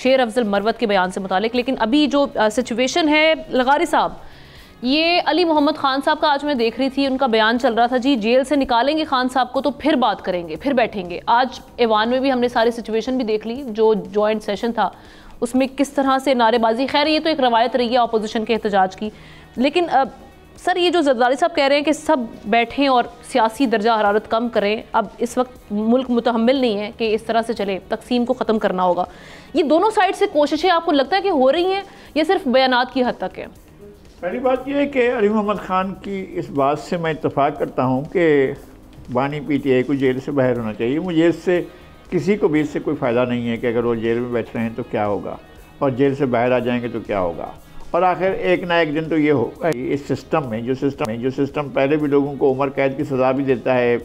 शेर अफजल मरवत के बयान से मुतालिक। लेकिन अभी जो सिचुएशन है लगारी साहब, ये अली मोहम्मद खान साहब का आज मैं देख रही थी, उनका बयान चल रहा था जी जेल से निकालेंगे खान साहब को तो फिर बात करेंगे, फिर बैठेंगे। आज ऐवान में भी हमने सारी सिचुएशन भी देख ली, जो जॉइंट सेशन था उसमें किस तरह से नारेबाजी, खैर ये तो एक रवायत रही है अपोजिशन के एहतजाज की। लेकिन सर ये जो जरदारी साहब कह रहे हैं कि सब बैठें और सियासी दर्जा हरारत कम करें, अब इस वक्त मुल्क मुतहम्मिल नहीं है कि इस तरह से चले, तकसीम को ख़त्म करना होगा, ये दोनों साइड से कोशिशें आपको लगता है कि हो रही हैं या सिर्फ बयानात की हद तक है? पहली बात यह है कि अली मोहम्मद खान की इस बात से मैं इत्तफाक करता हूँ कि बानी PTI को जेल से बाहर होना चाहिए। मुझे इससे किसी को भी इससे कोई फ़ायदा नहीं है कि अगर वो जेल में बैठ रहे हैं तो क्या होगा और जेल से बाहर आ जाएंगे तो क्या होगा। और आखिर एक ना एक दिन तो ये होगा, इस सिस्टम में जो सिस्टम पहले भी लोगों को उम्र कैद की सज़ा भी देता है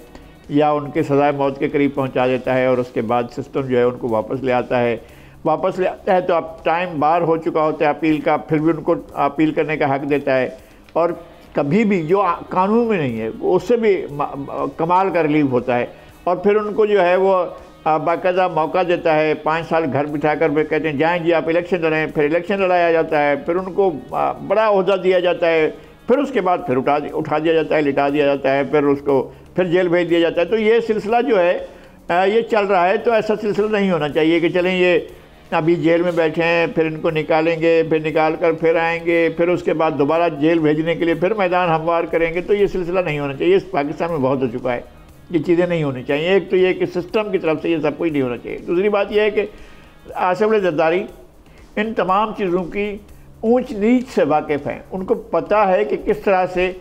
या उनके सज़ाए मौत के करीब पहुँचा देता है और उसके बाद सिस्टम जो है उनको वापस ले आता है तो अब टाइम बार हो चुका होता है अपील का, फिर भी उनको अपील करने का हक देता है। और कभी भी जो कानून में नहीं है उससे भी कमाल का रिलीफ होता है और फिर उनको जो है वो बाकायदा मौका देता है, 5 साल घर बिठा कर फिर कहते हैं जाएँ जी आप इलेक्शन लड़ें, फिर इलेक्शन लड़ाया जाता है, फिर उनको बड़ा ओहदा दिया जाता है, फिर उसके बाद फिर उठा दिया जाता है, लिटा दिया जाता है, फिर उसको फिर जेल भेज दिया जाता है। तो ये सिलसिला जो है ये चल रहा है। तो ऐसा सिलसिला नहीं होना चाहिए कि चलें ये अभी जेल में बैठे हैं, फिर इनको निकालेंगे, फिर निकाल कर फिर आएंगे, फिर उसके बाद दोबारा जेल भेजने के लिए फिर मैदान हमवार करेंगे। तो ये सिलसिला नहीं होना चाहिए, इस पाकिस्तान में बहुत हो चुका है, ये चीज़ें नहीं होनी चाहिए। एक तो ये कि सिस्टम की तरफ से ये सब कुछ नहीं होना चाहिए। दूसरी बात यह है कि आसिफ अली जरदारी इन तमाम चीज़ों की ऊंच नीच से वाकिफ़ हैं, उनको पता है कि किस तरह से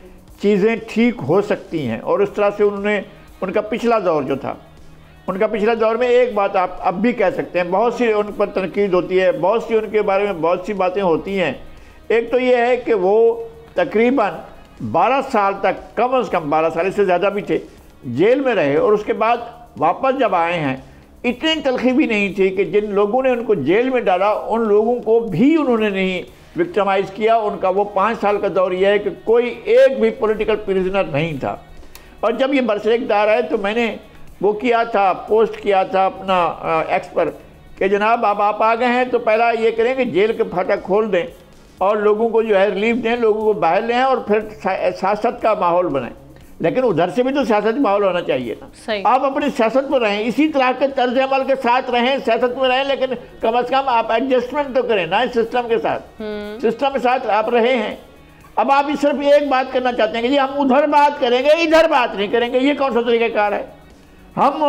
चीज़ें ठीक हो सकती हैं और इस तरह से उनका पिछला दौर जो था, उनका पिछले दौर में एक बात आप अब भी कह सकते हैं, बहुत सी उन पर तनकीद होती है, बहुत सी उनके बारे में बहुत सी बातें होती हैं। एक तो ये है कि वो तकरीबन 12 साल तक, कम से कम 12 साल, इससे ज़्यादा भी थे, जेल में रहे और उसके बाद वापस जब आए हैं इतनी तलखी भी नहीं थी कि जिन लोगों ने उनको जेल में डाला उन लोगों को भी उन्होंने नहीं विक्टिमाइज़ किया। उनका वो 5 साल का दौर यह है कि कोई एक भी पॉलिटिकल प्रिजनर नहीं था। और जब ये बरसरेकदार आए तो मैंने वो किया था, पोस्ट किया था अपना एक्स पर कि जनाब अब आप आ गए हैं तो पहला ये करें कि जेल के फाटक खोल दें और लोगों को जो है रिलीफ दें, लोगों को बाहर ले आएं और फिर सियासत का माहौल बनाएं। लेकिन उधर से भी तो सियासत माहौल होना चाहिए ना। आप अपनी सियासत में रहें, इसी तरह के तर्ज अमल के साथ रहें, सियासत में रहें, लेकिन कम अज़ कम आप एडजस्टमेंट तो करें ना सिस्टम के साथ। सिस्टम के साथ आप रहे हैं, अब आप सिर्फ एक बात करना चाहते हैं कि जी हम उधर बात करेंगे, इधर बात नहीं करेंगे, ये कौन सा तरीक़ाकार है? हम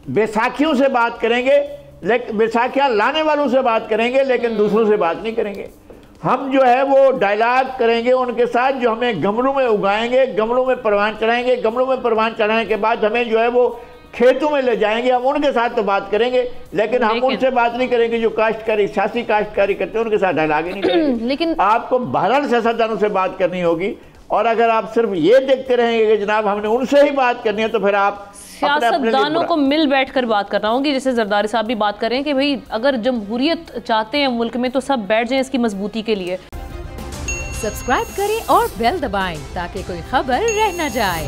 बैसाखियों से बात करेंगे, लेकिन बैसाखियाँ लाने वालों से बात करेंगे, लेकिन दूसरों से बात नहीं करेंगे। हम जो है वो डायलॉग करेंगे उनके साथ जो हमें गमलों में उगाएंगे, गमलों में परवान चढ़ाएंगे, गमलों में परवान चढ़ाने के बाद हमें जो है वो खेतों में ले जाएंगे, हम उनके साथ तो बात करेंगे, लेकिन हम उनसे बात नहीं करेंगे जो काश्तकारी, सियासी काश्तकारी करते हैं, उनके साथ डायलॉग ही नहीं करेंगे। लेकिन आपको बहरहाल सियासतदानों से बात करनी होगी और अगर आप सिर्फ ये देखते रहेंगे कि जनाब हमने उनसे ही बात करनी है तो फिर आप सियासतदानों को मिल बैठकर बात करना होगी। जैसे जरदारी साहब भी बात कर रहे हैं कि भाई अगर जमहूरियत चाहते हैं मुल्क में तो सब बैठ जाएं इसकी मजबूती के लिए। सब्सक्राइब करें और बेल दबाएं ताकि कोई खबर रह न जाए।